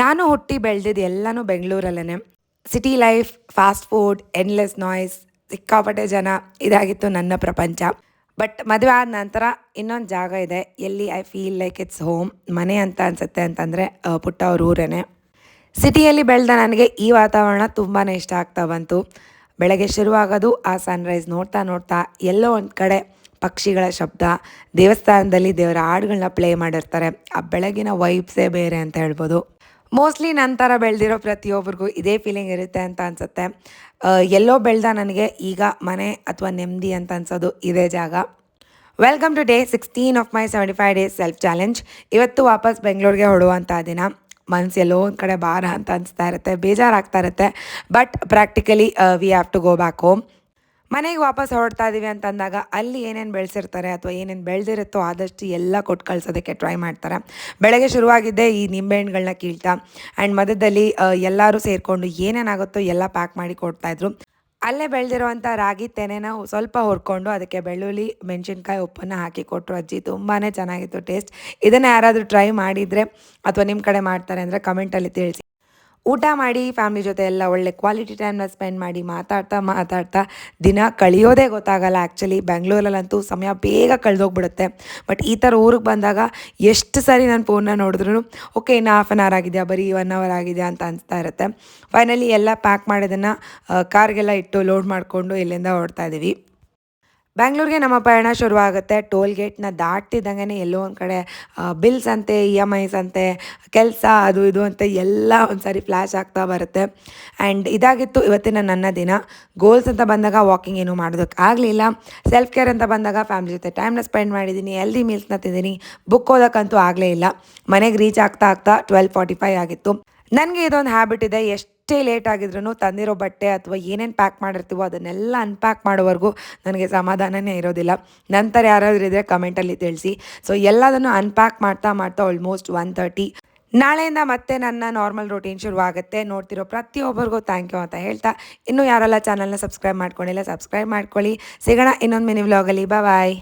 ನಾನು ಹುಟ್ಟಿ ಬೆಳೆದಿದ್ದು ಎಲ್ಲನೂ ಬೆಂಗಳೂರಲ್ಲೇ. City life, fast food, endless noise, ಸಿಕ್ಕಾಪಟ್ಟೆ ಜನ ಇದಾಗಿತ್ತು ನನ್ನ ಪ್ರಪಂಚ. ಬಟ್ ಮದುವೆ ಆದ ನಂತರ ಇನ್ನೊಂದು ಜಾಗ ಇದೆ ಎಲ್ಲಿ I feel like it's home, ಮನೆ ಅಂತ ಅನಿಸುತ್ತೆ ಅಂತಂದರೆ ಪುಟ್ಟ ಅವ್ರ ಊರೇ. ಸಿಟಿಯಲ್ಲಿ ಬೆಳೆದ ನನಗೆ ಈ ವಾತಾವರಣ ತುಂಬಾ ಇಷ್ಟ ಆಗ್ತಾ ಬಂತು. ಬೆಳಗ್ಗೆ ಶುರುವಾಗೋದು ಆ ಸನ್ರೈಸ್ ನೋಡ್ತಾ ನೋಡ್ತಾ, ಎಲ್ಲೋ ಒಂದು ಕಡೆ ಪಕ್ಷಿಗಳ ಶಬ್ದ, ದೇವಸ್ಥಾನದಲ್ಲಿ ದೇವರ ಹಾಡುಗಳನ್ನ ಪ್ಲೇ ಮಾಡಿರ್ತಾರೆ. ಆ ಬೆಳಗಿನ ವೈಬ್ಸೇ ಬೇರೆ ಅಂತ ಹೇಳ್ಬೋದು. ಮೋಸ್ಟ್ಲಿ ನಂತರ ಬೆಳೆದಿರೋ ಪ್ರತಿಯೊಬ್ಬರಿಗೂ ಇದೇ ಫೀಲಿಂಗ್ ಇರುತ್ತೆ ಅಂತ ಅನಿಸುತ್ತೆ. ಎಲ್ಲೋ ಬೆಳೆದ ನನಗೆ ಈಗ ಮನೆ ಅಥವಾ ನೆಮ್ಮದಿ ಅಂತ ಅನ್ಸೋದು ಇದೇ ಜಾಗ. Welcome to day 16 of my 75 days self challenge. ಇವತ್ತು ವಾಪಸ್ ಬೆಂಗಳೂರಿಗೆ ಹೊಡುವಂಥ ದಿನ. ಮನಸ್ಸು ಎಲ್ಲೋ ಒಂದು ಕಡೆ ಭಾರ ಅಂತ ಅನಿಸ್ತಾ ಇರುತ್ತೆ, ಬೇಜಾರಾಗ್ತಾ ಇರುತ್ತೆ. But practically we have to go back home. ಮನೆಗೆ ವಾಪಸ್ ಹೊರಡ್ತಾ ಇದ್ದೀವಿ ಅಂತಂದಾಗ ಅಲ್ಲಿ ಏನೇನು ಬೆಳೆಸಿರ್ತಾರೆ ಅಥವಾ ಏನೇನು ಬೆಳೆದಿರುತ್ತೋ ಆದಷ್ಟು ಎಲ್ಲ ಕೊಟ್ಟು ಕಳ್ಸೋದಕ್ಕೆ ಟ್ರೈ ಮಾಡ್ತಾರೆ. ಬೆಳಗ್ಗೆ ಶುರುವಾಗಿದ್ದೆ ಈ ನಿಂಬೆಹಣ್ಣುಗಳನ್ನ ಕೀಳ್ತಾ ಆ್ಯಂಡ್ ಮಧ್ಯದಲ್ಲಿ ಎಲ್ಲರೂ ಸೇರಿಕೊಂಡು ಏನೇನಾಗುತ್ತೋ ಎಲ್ಲ ಪ್ಯಾಕ್ ಮಾಡಿ ಕೊಡ್ತಾಯಿದ್ರು. ಅಲ್ಲೇ ಬೆಳೆದಿರುವಂಥ ರಾಗಿ ತೆನೆನ ಸ್ವಲ್ಪ ಹುರ್ಕೊಂಡು ಅದಕ್ಕೆ ಬೆಳ್ಳುಳ್ಳಿ, ಮೆಣಸಿನ್ಕಾಯಿ, ಉಪ್ಪನ್ನು ಹಾಕಿ ಕೊಟ್ಟರು ಅಜ್ಜಿ. ತುಂಬಾ ಚೆನ್ನಾಗಿತ್ತು ಟೇಸ್ಟ್. ಇದನ್ನು ಯಾರಾದರೂ ಟ್ರೈ ಮಾಡಿದರೆ ಅಥವಾ ನಿಮ್ಮ ಕಡೆ ಮಾಡ್ತಾರೆ ಅಂದರೆ ಕಮೆಂಟಲ್ಲಿ ತಿಳಿಸಿ. ಊಟ ಮಾಡಿ ಫ್ಯಾಮ್ಲಿ ಜೊತೆ ಎಲ್ಲ ಒಳ್ಳೆ ಕ್ವಾಲಿಟಿ ಟೈಮ್ನ ಸ್ಪೆಂಡ್ ಮಾಡಿ ಮಾತಾಡ್ತಾ ಮಾತಾಡ್ತಾ ದಿನ ಕಳಿಯೋದೇ ಗೊತ್ತಾಗಲ್ಲ. ಆ್ಯಕ್ಚುಲಿ ಬೆಂಗಳೂರಲ್ಲಂತೂ ಸಮಯ ಬೇಗ ಕಳೆದೋಗ್ಬಿಡುತ್ತೆ. ಬಟ್ ಈ ಥರ ಊರಿಗೆ ಬಂದಾಗ ಎಷ್ಟು ಸರಿ ನಾನು ಫೋನ್ನ ನೋಡಿದ್ರು ಓಕೆ ಇನ್ನು ಹಾಫ್ ಆನ್ ಅವರ್ ಆಗಿದೆಯಾ, ಬರೀ 1 ಅವರ್ ಆಗಿದೆಯಾ ಅಂತ ಅನಿಸ್ತಾ ಇರುತ್ತೆ. ಫೈನಲಿ ಎಲ್ಲ ಪ್ಯಾಕ್ ಮಾಡೋದನ್ನು ಕಾರ್ಗೆಲ್ಲ ಇಟ್ಟು ಲೋಡ್ ಮಾಡಿಕೊಂಡು ಇಲ್ಲಿಂದ ಹೊರಡ್ತಾ ಇದ್ದೀವಿ. ಬ್ಯಾಂಗ್ಳೂರಿಗೆ ನಮ್ಮ ಪಯಣ ಶುರುವಾಗುತ್ತೆ. ಟೋಲ್ ಗೇಟ್ನ ದಾಟ್ತಿದ್ದಂಗೆ ಎಲ್ಲೋ ಒಂದು ಕಡೆ ಬಿಲ್ಸ್ ಅಂತೆ, EMIs ಅಂತೆ, ಕೆಲಸ ಅದು ಇದು ಅಂತ ಎಲ್ಲ ಒಂದು ಸಾರಿ ಫ್ಲ್ಯಾಶ್ ಆಗ್ತಾ ಬರುತ್ತೆ. ಆ್ಯಂಡ್ ಇದಾಗಿತ್ತು ಇವತ್ತಿನ ನನ್ನ ದಿನ. ಗೋಲ್ಸ್ ಅಂತ ಬಂದಾಗ ವಾಕಿಂಗ್ ಏನೂ ಮಾಡೋದಕ್ಕಾಗಲಿಲ್ಲ. ಸೆಲ್ಫ್ ಕೇರ್ ಅಂತ ಬಂದಾಗ ಫ್ಯಾಮ್ಲಿ ಜೊತೆ ಟೈಮ್ನ ಸ್ಪೆಂಡ್ ಮಾಡಿದ್ದೀನಿ, ಹೆಲ್ದಿ ಮೀಲ್ಸ್ನ ತಿಂದಿದ್ದೀನಿ. ಬುಕ್ ಓದೋಕ್ಕಂತೂ ಆಗಲೇ ಇಲ್ಲ. ಮನೆಗೆ ರೀಚ್ ಆಗ್ತಾ 12:45 ಆಗಿತ್ತು. ನನಗೆ ಇದೊಂದು ಹ್ಯಾಬಿಟ್ ಇದೆ, ಎಷ್ಟೇ ಲೇಟ್ ಆಗಿದ್ರೂ ತಂದಿರೋ ಬಟ್ಟೆ ಅಥವಾ ಏನೇನು ಪ್ಯಾಕ್ ಮಾಡಿರ್ತೀವೋ ಅದನ್ನೆಲ್ಲ ಅನ್ಪ್ಯಾಕ್ ಮಾಡೋವರೆಗೂ ನನಗೆ ಸಮಾಧಾನನೇ ಇರೋದಿಲ್ಲ. ನಂತರ ಯಾರಾದರೂ ಇದ್ದರೆ ಕಮೆಂಟಲ್ಲಿ ತಿಳಿಸಿ. ಸೊ ಎಲ್ಲದನ್ನು ಅನ್ಪ್ಯಾಕ್ ಮಾಡ್ತಾ ಮಾಡ್ತಾ ಆಲ್ಮೋಸ್ಟ್ 1:30. ನಾಳೆಯಿಂದ ಮತ್ತೆ ನನ್ನ ನಾರ್ಮಲ್ ರೂಟೀನ್ ಶುರುವಾಗುತ್ತೆ. ನೋಡ್ತಿರೋ ಪ್ರತಿಯೊಬ್ಬರಿಗೂ ಥ್ಯಾಂಕ್ ಯು ಅಂತ ಹೇಳ್ತಾ, ಇನ್ನೂ ಯಾರೆಲ್ಲ ಚಾನಲ್ನ ಸಬ್ಸ್ಕ್ರೈಬ್ ಮಾಡ್ಕೊಂಡಿಲ್ಲ ಸಬ್ಸ್ಕ್ರೈಬ್ ಮಾಡ್ಕೊಳ್ಳಿ. ಸಿಗೋಣ ಇನ್ನೊಂದು ಮಿನಿ ವ್ಲಾಗಲ್ಲಿ. ಬಾಯ್.